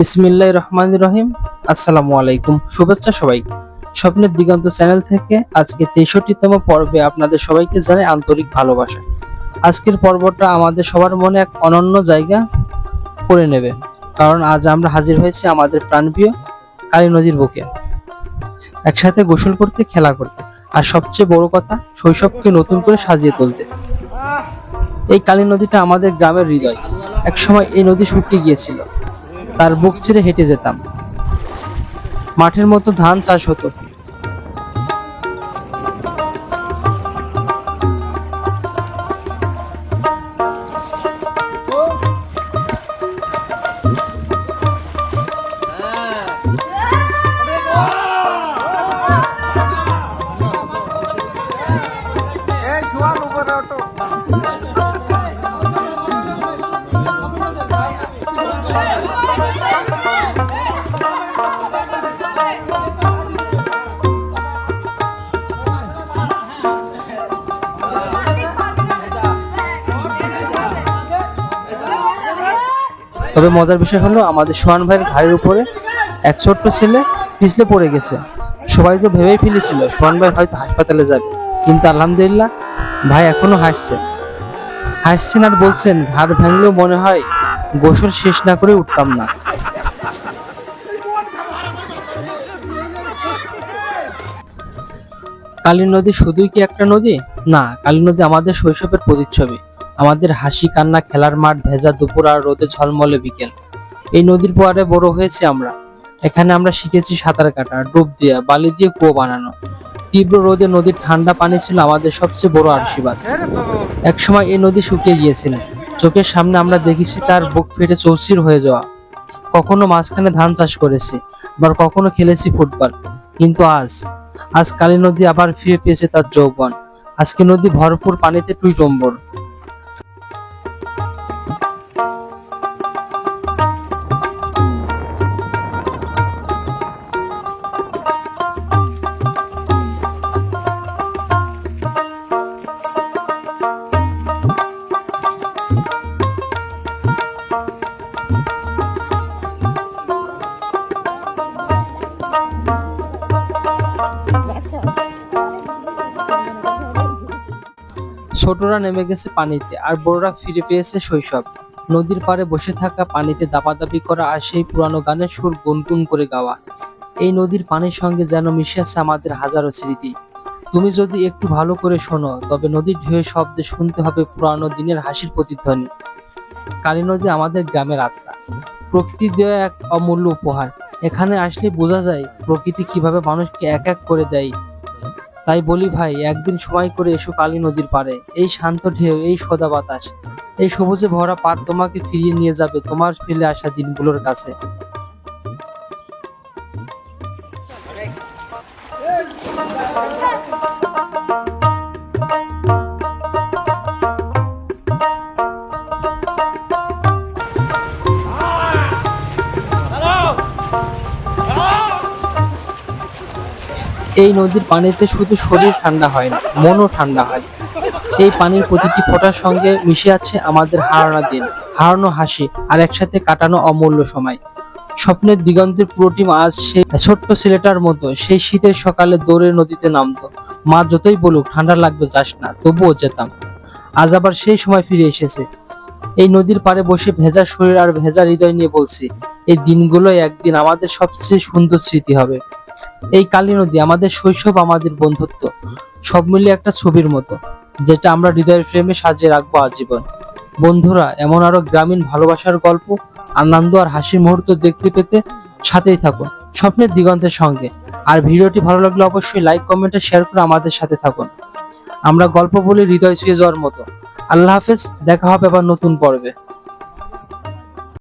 বিসমিল্লাহির রহমানির রহিম। আসসালামু আলাইকুম, শুভেচ্ছা সবাই। স্বপ্নের দিগন্ত চ্যানেল থেকে আজকে 63তম পর্বে আপনাদের সবাইকে জানাই আন্তরিক ভালোবাসা। আজকের পর্বটা আমাদের সবার মনে এক অনন্য জায়গা করে নেবে, কারণ আজ আমরা হাজির হয়েছি আমাদের প্রাণপ্রিয় কালী নদীর বুকে, একসাথে গোসল করতে, খেলা করতে, আর সবচেয়ে বড় কথা শৈশবকে নতুন করে সাজিয়ে তুলতে। এই কালী নদীটা আমাদের গ্রামের হৃদয়। একসময় এই নদী শুকিয়ে গিয়েছিল, তার বুক ছেড়ে হেঁটে যেতাম, মাঠের মতো ধান চাষ হতো। তবে মজার বিষয় হলো, আমাদের সোহান ভাইয়ের ঘাড়ের উপরে এক ছোট্ট ছেলে পিছলে পড়ে গেছে। সবাই তো ভেবেই ফেলেছিল সোহান ভাই হয়তো হাসপাতালে যাবে, কিন্তু আলহামদুলিল্লাহ ভাই এখনো হাসছেন আর বলছেন, ঘাড় ভাঙলেও মনে হয় গোসল শেষ না করে উঠতাম না। কালী নদী শুধুই কি একটা নদী? না, কালী নদী আমাদের শৈশবের প্রতিচ্ছবি, আমাদের হাসি, কান্না, খেলার মাঠ, ভেজা দুপুর আর রোদে ঝলমলে বিকেল। এই নদীর পাড়ে বড় হয়েছে আমরা। এখানে আমরা শিখেছি সাঁতার কাটা, ডুব দেওয়া, বালি দিয়ে কুয়ো বানানো। তীব্র রোদে নদীর ঠান্ডা পানি ছিল আমাদের সবচেয়ে বড় আশীর্বাদ। একসময় এই নদী শুকিয়ে গিয়েছিল, চোখের সামনে আমরা দেখেছি তার বুক ফেটে চৌচির হয়ে যাওয়া। কখনো মাঝখানে ধান চাষ করেছি, আবার কখনো খেলেছি ফুটবল। কিন্তু আজ কালী নদী আবার ফিরে পেয়েছে তার যৌবন। আজকে নদী ভরপুর পানিতে টুইটম্বর। ছোটরা নেমে গেছে পানিতে, আর বড়রা ফিরে পেয়েছে শৈশব। নদীর পাড়ে বসে থাকা, পানিতে দাপাদাপি করা, আর সেই পুরানো গানের সুর গুনগুন করে গাওয়া। এই নদীর পানির সঙ্গে যেন মিশে আছে আমাদের হাজারো স্মৃতি। তুমি যদি একটু ভালো করে শোনো, তবে নদীর ঢেউয়ের শব্দে শুনতে হবে পুরানো দিনের হাসির প্রতিধ্বনি। কালী নদী আমাদের গ্রামের আত্মা, প্রকৃতি দেওয়া এক অমূল্য উপহার। এখানে আসলে বোঝা যায় প্রকৃতি কিভাবে মানুষকে এক এক করে দেয়। তাই বলি ভাই, একদিন সময় করে এসো কালী নদীর পাড়ে। এই শান্ত ঢেউ, এই সদা বাতাস, এই সবুজে ভরা পাড় তোমাকে ফিরিয়ে নিয়ে যাবে তোমার ফেলে আসা দিনগুলোর কাছে। এই নদীর পানিতে শুধু শরীর ঠান্ডা হয় না, মনও ঠান্ডা হয়। এই পানির প্রতিটি ফোঁটার সঙ্গে মিশে আছে আমাদের হারানো দিন, হারানো হাসি, আর একসাথে কাটানো অমূল্য সময়। স্বপ্নের দিগন্তের পুরো টিম আজ সেই ছোট্ট ছেলেটার মতো সেই শীতের সকালে দৌড়ে নদীতে নামতো। মা যতই বলুক ঠান্ডা লাগবে, যাস না, তবুও যেতাম। আজ আবার সেই সময় ফিরে এসেছে। এই নদীর পাড়ে বসে ভেজা শরীর আর ভেজা হৃদয় নিয়ে বলছি, এই দিনগুলো একদিন আমাদের সবচেয়ে সুন্দর স্মৃতি হবে। এই কালী নদী আমাদের শৈশব, আমাদের বন্ধুত্ব, সব মিলিয়ে একটা ছবির মতো, যেটা আমরা হৃদয়ের ফ্রেমে সাজিয়ে রাখবো আজীবন। বন্ধুরা, এমন আরো গ্রামীণ ভালোবাসার গল্প, আনন্দ আর হাসির মুহূর্ত দেখতে পেতে সাথেই থাকুন স্বপ্নের দিগন্তের সঙ্গে। আর ভিডিওটি ভালো লাগলে অবশ্যই লাইক, কমেন্টে শেয়ার করে আমাদের সাথে থাকুন। আমরা গল্প বলি হৃদয় ছুঁয়ে যাওয়ার মতো। আল্লাহ হাফেজ, দেখা হবে আবার নতুন পর্বে।